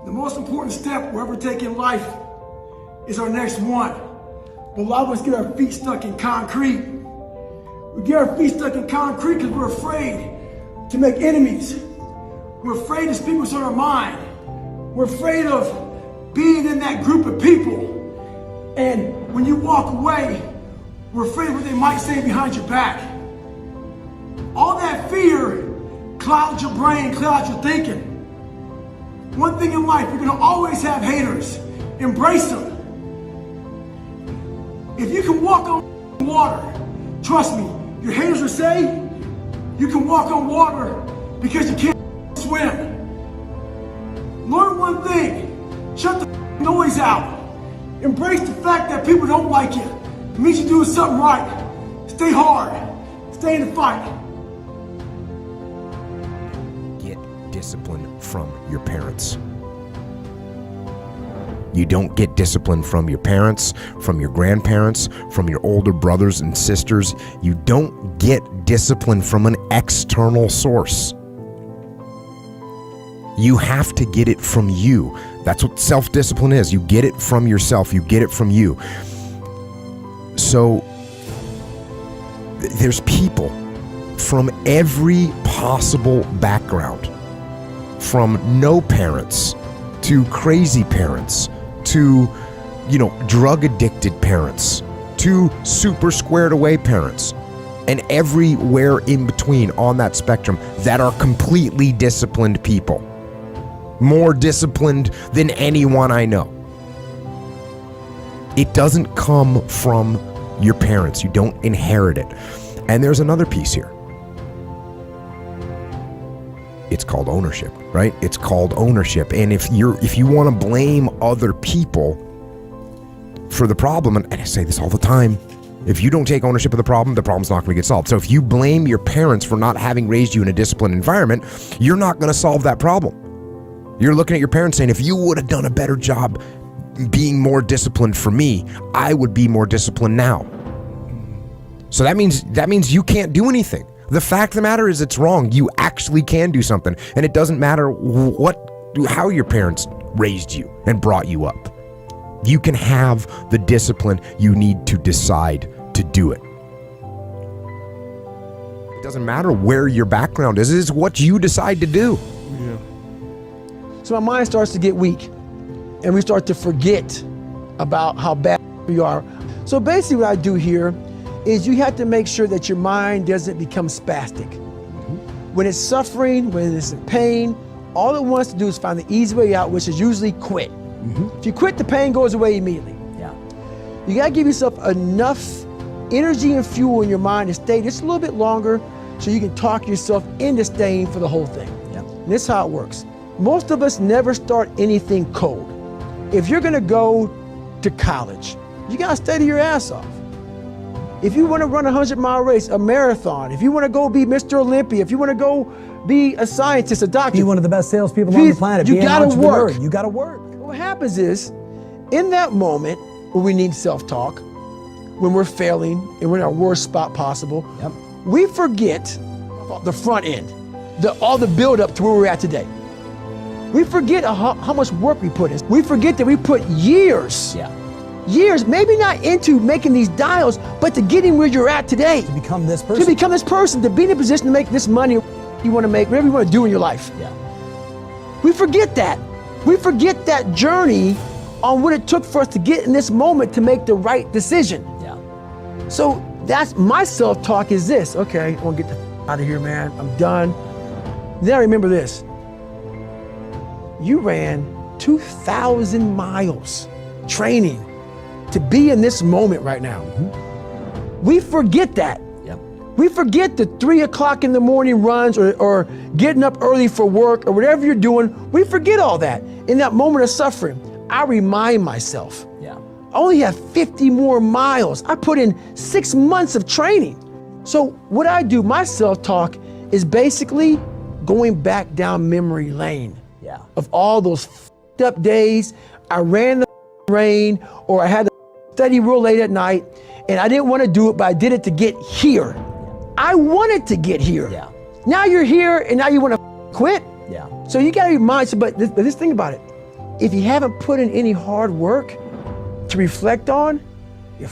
The most important step we'll ever take in life is our next one. But a lot of us get our feet stuck in concrete. We get our feet stuck in concrete because we're afraid to make enemies. We're afraid to speak what's on our mind. We're afraid of being in that group of people. And when you walk away, we're afraid of what they might say behind your back. All that fear clouds your brain, clouds your thinking. One thing in life, you're gonna always have haters. Embrace them. If you can walk on water, trust me, your haters will say you can walk on water because you can't swim. Learn one thing, shut the noise out. Embrace the fact that people don't like you. It means you're doing something right. Stay hard, stay in the fight. Get discipline from your parents. You don't get discipline from your parents, from your grandparents, from your older brothers and sisters. You don't get discipline from an external source. You have to get it from you. That's what self-discipline is. You get it from yourself. You get it from you. So there's people from every possible background, from no parents to crazy parents, to, drug addicted parents, to super squared away parents, and everywhere in between on that spectrum that are completely disciplined people. More disciplined than anyone I know. It doesn't come from your parents. You don't inherit it. And there's another piece here. It's called ownership, right? It's called ownership. And if you want to blame other people for the problem, and I say this all the time, if you don't take ownership of the problem's not going to get solved. So if you blame your parents for not having raised you in a disciplined environment, you're not going to solve that problem. You're looking at your parents saying, if you would have done a better job being more disciplined for me, I would be more disciplined now. So that means you can't do anything. The fact of the matter is it's wrong. You actually can do something. And it doesn't matter how your parents raised you and brought you up. You can have the discipline you need to decide to do it. It doesn't matter where your background is. It's what you decide to do. Yeah. So my mind starts to get weak and we start to forget about how bad we are. So basically what I do here is you have to make sure that your mind doesn't become spastic. When it's suffering, when it's in pain, all it wants to do is find the easy way out, which is usually quit. If you quit, the pain goes away immediately. Yeah. You gotta give yourself enough energy and fuel in your mind to stay just a little bit longer so you can talk yourself into staying for the whole thing. Yeah. And this is how it works. Most of us never start anything cold. If you're gonna go to college, you gotta study your ass off. If you wanna run a 100-mile race, a marathon, if you wanna go be Mr. Olympia, if you wanna go be a scientist, a doctor. Be one of the best salespeople on the planet. You gotta work. You gotta work. What happens is, in that moment when we need self-talk, when we're failing and we're in our worst spot possible, we forget the front end, all the build up to where we're at today. We forget how much work we put in. We forget that we put years, maybe not into making these dials, but to getting where you're at today. To become this person. To become this person, to be in a position to make this money you want to make, whatever you want to do in your life. Yeah. We forget that. We forget that journey on what it took for us to get in this moment to make the right decision. Yeah. So that's my self-talk is this. Okay, I want to get the out of here, man. I'm done. Then I remember this. You ran 2,000 miles training to be in this moment right now. We forget that. Yep. We forget the 3 o'clock in the morning runs or getting up early for work or whatever you're doing. We forget all that. In that moment of suffering, I remind myself, I only have 50 more miles. I put in 6 months of training. So what I do, my self-talk is basically going back down memory lane of all those f***ed up days. I ran the rain, or I had to study real late at night, and I didn't want to do it, but I did it to get here. I wanted to get here. Now you're here, and now you want to quit? Yeah. So you got to remind yourself, but this thing about it, if you haven't put in any hard work to reflect on, you're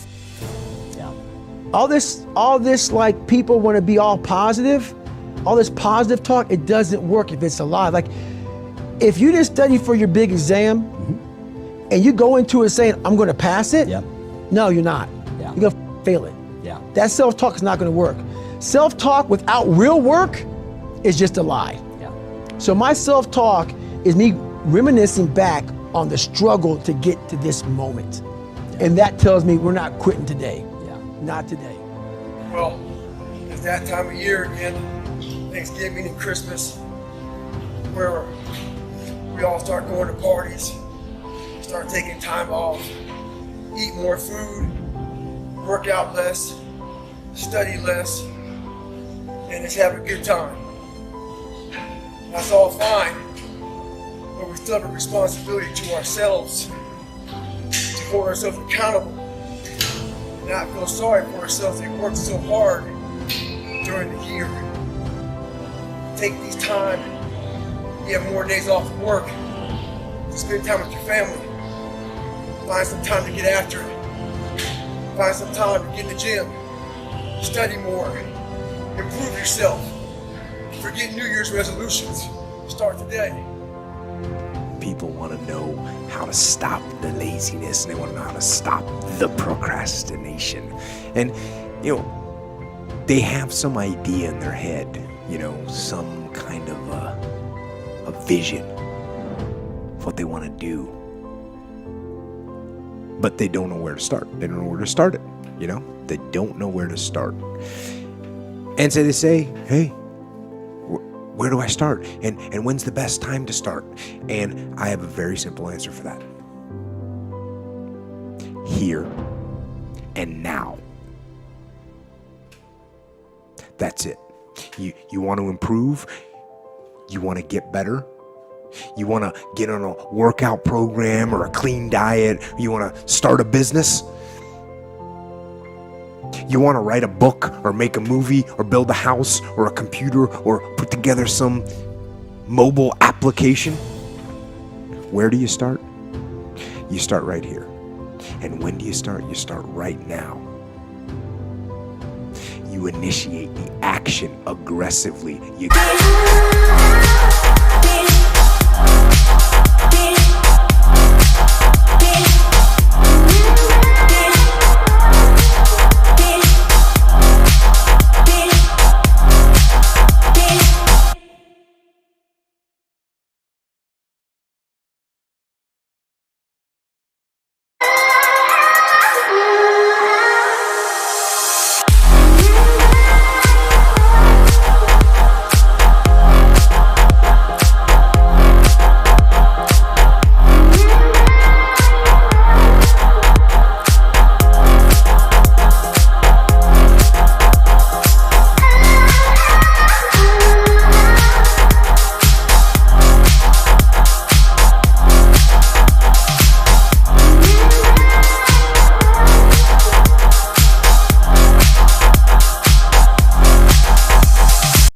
all this like people want to be all positive, all this positive talk, it doesn't work if it's a lie. Like if you didn't study for your big exam and you go into it saying, I'm going to pass it, no, you're not. You're going to fail it. That self-talk is not going to work. Self-talk without real work is just a lie. So my self-talk is me reminiscing back on the struggle to get to this moment. And that tells me we're not quitting today. Not today. Well, it's that time of year again, Thanksgiving and Christmas, where we all start going to parties, start taking time off, eat more food, work out less, study less, and just have a good time. That's all fine, but we still have a responsibility to ourselves to hold ourselves accountable. Not feel sorry for ourselves. We worked so hard during the year. Take these time. You have more days off of work to spend time with your family. Find some time to get after it. Find some time to get in the gym. Study more. Improve yourself. Forget New Year's resolutions. Start today. People want to know how to stop the laziness. They want to know how to stop the procrastination. And, they have some idea in their head, some kind of a vision of what they want to do. But they don't know where to start. They don't know where to start it, They don't know where to start. And so they say, hey, where do I start? And when's the best time to start? And I have a very simple answer for that. Here and now. That's it. You want to improve? You want to get better? You want to get on a workout program or a clean diet? You want to start a business? You want to write a book or make a movie or build a house or a computer or put together some mobile application? Where do you start? You start right here. And when do you start? You start right now. You initiate the action aggressively. You